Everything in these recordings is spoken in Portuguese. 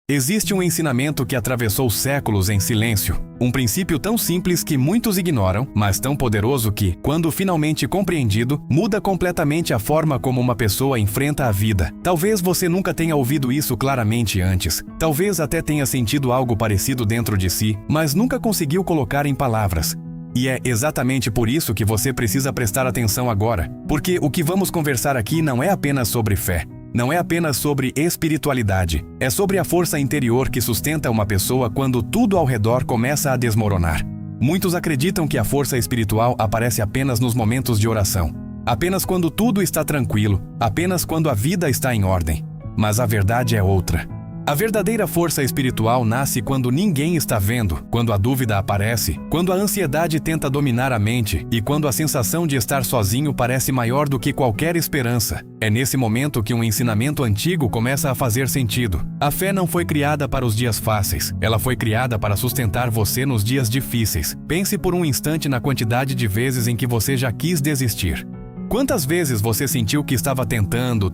Existe um ensinamento que atravessou séculos em silêncio, um princípio tão simples que muitos ignoram, mas tão poderoso que, quando finalmente compreendido, muda completamente a forma como uma pessoa enfrenta a vida. Talvez você nunca tenha ouvido isso claramente antes, talvez até tenha sentido algo parecido dentro de si, mas nunca conseguiu colocar em palavras. E é exatamente por isso que você precisa prestar atenção agora, porque o que vamos conversar aqui não é apenas sobre fé. Não é apenas sobre espiritualidade, é sobre a força interior que sustenta uma pessoa quando tudo ao redor começa a desmoronar. Muitos acreditam que a força espiritual aparece apenas nos momentos de oração, apenas quando tudo está tranquilo, apenas quando a vida está em ordem. Mas a verdade é outra. A verdadeira força espiritual nasce quando ninguém está vendo, quando a dúvida aparece, quando a ansiedade tenta dominar a mente e quando a sensação de estar sozinho parece maior do que qualquer esperança. É nesse momento que um ensinamento antigo começa a fazer sentido. A fé não foi criada para os dias fáceis, ela foi criada para sustentar você nos dias difíceis. Pense por um instante na quantidade de vezes em que você já quis desistir. Quantas vezes você sentiu que estava tentando,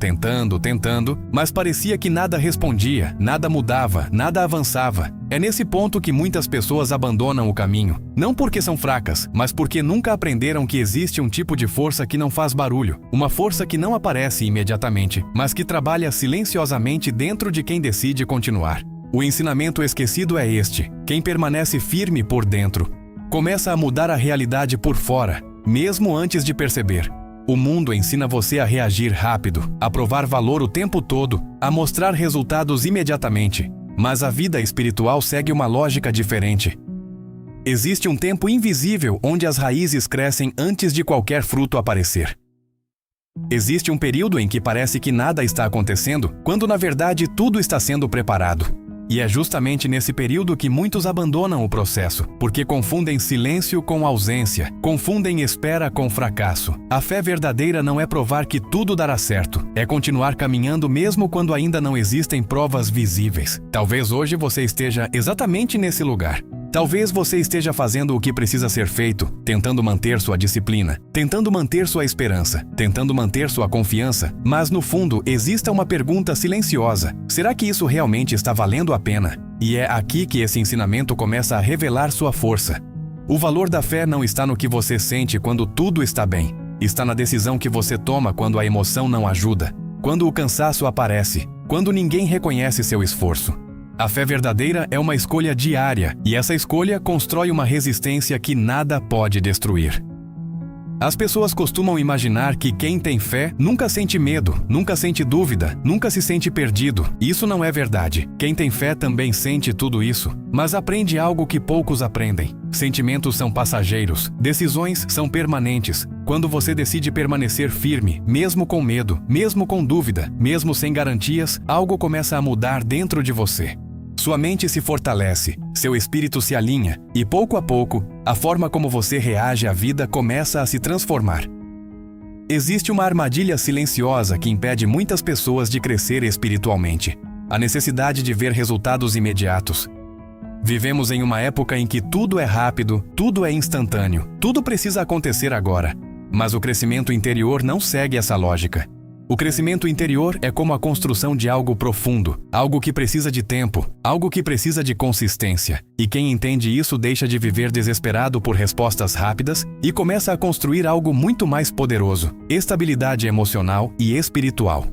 mas parecia que nada respondia, nada mudava, nada avançava? É nesse ponto que muitas pessoas abandonam o caminho. Não porque são fracas, mas porque nunca aprenderam que existe um tipo de força que não faz barulho. Uma força que não aparece imediatamente, mas que trabalha silenciosamente dentro de quem decide continuar. O ensinamento esquecido é este: quem permanece firme por dentro começa a mudar a realidade por fora, mesmo antes de perceber. O mundo ensina você a reagir rápido, a provar valor o tempo todo, a mostrar resultados imediatamente. Mas a vida espiritual segue uma lógica diferente. Existe um tempo invisível onde as raízes crescem antes de qualquer fruto aparecer. Existe um período em que parece que nada está acontecendo, quando na verdade tudo está sendo preparado. E é justamente nesse período que muitos abandonam o processo, porque confundem silêncio com ausência, confundem espera com fracasso. A fé verdadeira não é provar que tudo dará certo, é continuar caminhando mesmo quando ainda não existem provas visíveis. Talvez hoje você esteja exatamente nesse lugar. Talvez você esteja fazendo o que precisa ser feito, tentando manter sua disciplina, tentando manter sua esperança, tentando manter sua confiança, mas no fundo exista uma pergunta silenciosa: será que isso realmente está valendo a pena? E é aqui que esse ensinamento começa a revelar sua força. O valor da fé não está no que você sente quando tudo está bem, está na decisão que você toma quando a emoção não ajuda, quando o cansaço aparece, quando ninguém reconhece seu esforço. A fé verdadeira é uma escolha diária, e essa escolha constrói uma resistência que nada pode destruir. As pessoas costumam imaginar que quem tem fé nunca sente medo, nunca sente dúvida, nunca se sente perdido. Isso não é verdade. Quem tem fé também sente tudo isso, mas aprende algo que poucos aprendem. Sentimentos são passageiros, decisões são permanentes. Quando você decide permanecer firme, mesmo com medo, mesmo com dúvida, mesmo sem garantias, algo começa a mudar dentro de você. Sua mente se fortalece, seu espírito se alinha e, pouco a pouco, a forma como você reage à vida começa a se transformar. Existe uma armadilha silenciosa que impede muitas pessoas de crescer espiritualmente: a necessidade de ver resultados imediatos. Vivemos em uma época em que tudo é rápido, tudo é instantâneo, tudo precisa acontecer agora. Mas o crescimento interior não segue essa lógica. O crescimento interior é como a construção de algo profundo, algo que precisa de tempo, algo que precisa de consistência. E quem entende isso deixa de viver desesperado por respostas rápidas e começa a construir algo muito mais poderoso: estabilidade emocional e espiritual.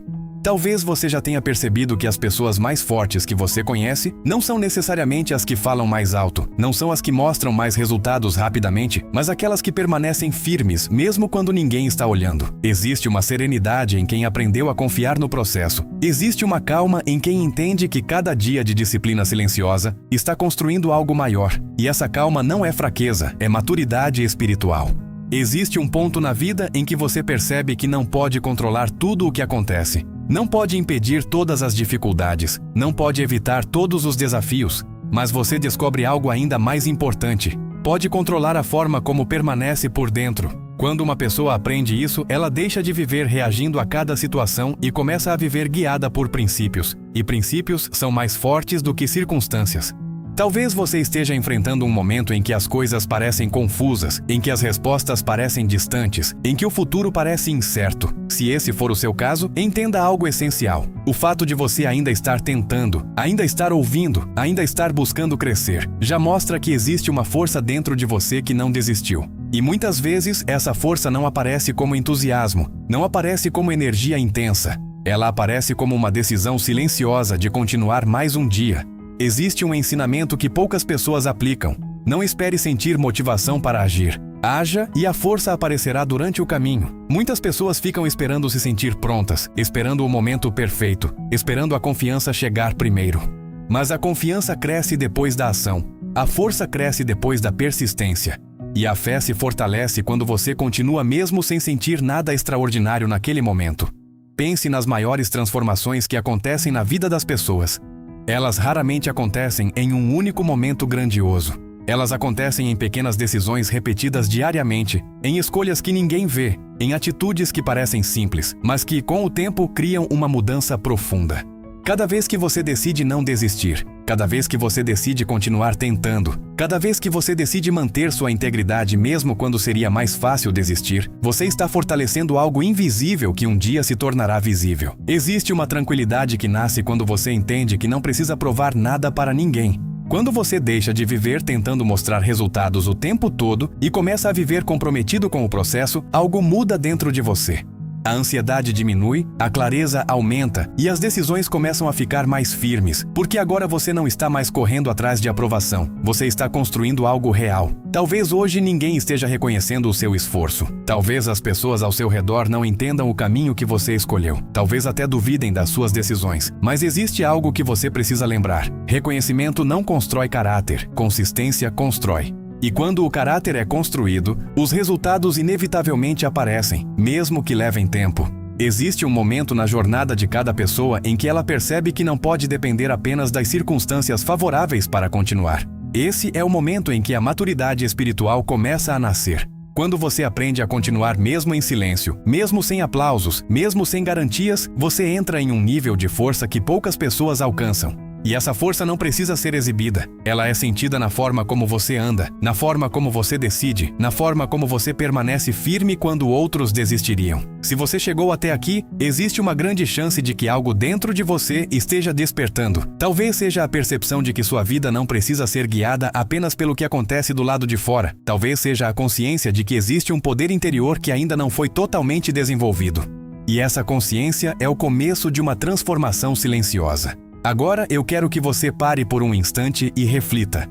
Talvez você já tenha percebido que as pessoas mais fortes que você conhece não são necessariamente as que falam mais alto, não são as que mostram mais resultados rapidamente, mas aquelas que permanecem firmes mesmo quando ninguém está olhando. Existe uma serenidade em quem aprendeu a confiar no processo. Existe uma calma em quem entende que cada dia de disciplina silenciosa está construindo algo maior. E essa calma não é fraqueza, é maturidade espiritual. Existe um ponto na vida em que você percebe que não pode controlar tudo o que acontece. Não pode impedir todas as dificuldades, não pode evitar todos os desafios, mas você descobre algo ainda mais importante: pode controlar a forma como permanece por dentro. Quando uma pessoa aprende isso, ela deixa de viver reagindo a cada situação e começa a viver guiada por princípios, e princípios são mais fortes do que circunstâncias. Talvez você esteja enfrentando um momento em que as coisas parecem confusas, em que as respostas parecem distantes, em que o futuro parece incerto. Se esse for o seu caso, entenda algo essencial. O fato de você ainda estar tentando, ainda estar ouvindo, ainda estar buscando crescer, já mostra que existe uma força dentro de você que não desistiu. E muitas vezes essa força não aparece como entusiasmo, não aparece como energia intensa. Ela aparece como uma decisão silenciosa de continuar mais um dia. Existe um ensinamento que poucas pessoas aplicam. Não espere sentir motivação para agir. Haja e a força aparecerá durante o caminho. Muitas pessoas ficam esperando se sentir prontas, esperando o momento perfeito, esperando a confiança chegar primeiro. Mas a confiança cresce depois da ação. A força cresce depois da persistência. E a fé se fortalece quando você continua mesmo sem sentir nada extraordinário naquele momento. Pense nas maiores transformações que acontecem na vida das pessoas. Elas raramente acontecem em um único momento grandioso. Elas acontecem em pequenas decisões repetidas diariamente, em escolhas que ninguém vê, em atitudes que parecem simples, mas que, com o tempo, criam uma mudança profunda. Cada vez que você decide não desistir, cada vez que você decide continuar tentando, cada vez que você decide manter sua integridade mesmo quando seria mais fácil desistir, você está fortalecendo algo invisível que um dia se tornará visível. Existe uma tranquilidade que nasce quando você entende que não precisa provar nada para ninguém. Quando você deixa de viver tentando mostrar resultados o tempo todo e começa a viver comprometido com o processo, algo muda dentro de você. A ansiedade diminui, a clareza aumenta e as decisões começam a ficar mais firmes, porque agora você não está mais correndo atrás de aprovação, você está construindo algo real. Talvez hoje ninguém esteja reconhecendo o seu esforço. Talvez as pessoas ao seu redor não entendam o caminho que você escolheu. Talvez até duvidem das suas decisões. Mas existe algo que você precisa lembrar. Reconhecimento não constrói caráter, consistência constrói. E quando o caráter é construído, os resultados inevitavelmente aparecem, mesmo que levem tempo. Existe um momento na jornada de cada pessoa em que ela percebe que não pode depender apenas das circunstâncias favoráveis para continuar. Esse é o momento em que a maturidade espiritual começa a nascer. Quando você aprende a continuar mesmo em silêncio, mesmo sem aplausos, mesmo sem garantias, você entra em um nível de força que poucas pessoas alcançam. E essa força não precisa ser exibida. Ela é sentida na forma como você anda, na forma como você decide, na forma como você permanece firme quando outros desistiriam. Se você chegou até aqui, existe uma grande chance de que algo dentro de você esteja despertando. Talvez seja a percepção de que sua vida não precisa ser guiada apenas pelo que acontece do lado de fora. Talvez seja a consciência de que existe um poder interior que ainda não foi totalmente desenvolvido. E essa consciência é o começo de uma transformação silenciosa. Agora eu quero que você pare por um instante e reflita.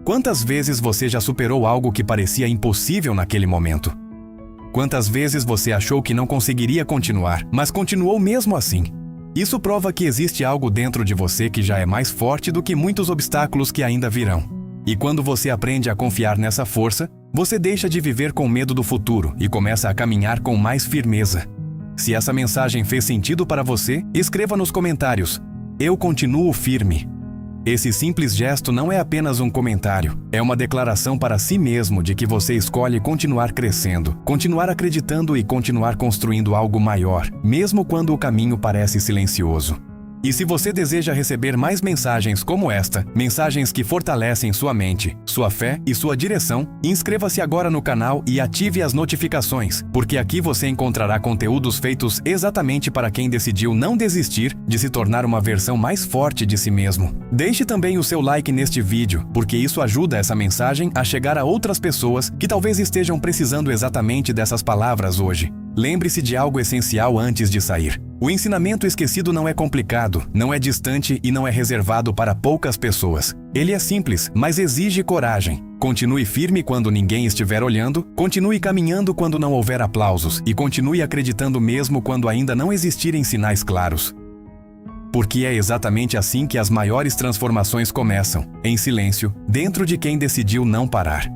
Quantas vezes você já superou algo que parecia impossível naquele momento? Quantas vezes você achou que não conseguiria continuar, mas continuou mesmo assim? Isso prova que existe algo dentro de você que já é mais forte do que muitos obstáculos que ainda virão. E quando você aprende a confiar nessa força, você deixa de viver com medo do futuro e começa a caminhar com mais firmeza. Se essa mensagem fez sentido para você, escreva nos comentários: "Eu continuo firme". Esse simples gesto não é apenas um comentário, é uma declaração para si mesmo de que você escolhe continuar crescendo, continuar acreditando e continuar construindo algo maior, mesmo quando o caminho parece silencioso. E se você deseja receber mais mensagens como esta, mensagens que fortalecem sua mente, sua fé e sua direção, inscreva-se agora no canal e ative as notificações, porque aqui você encontrará conteúdos feitos exatamente para quem decidiu não desistir de se tornar uma versão mais forte de si mesmo. Deixe também o seu like neste vídeo, porque isso ajuda essa mensagem a chegar a outras pessoas que talvez estejam precisando exatamente dessas palavras hoje. Lembre-se de algo essencial antes de sair. O ensinamento esquecido não é complicado, não é distante e não é reservado para poucas pessoas. Ele é simples, mas exige coragem. Continue firme quando ninguém estiver olhando, continue caminhando quando não houver aplausos e continue acreditando mesmo quando ainda não existirem sinais claros. Porque é exatamente assim que as maiores transformações começam, em silêncio, dentro de quem decidiu não parar.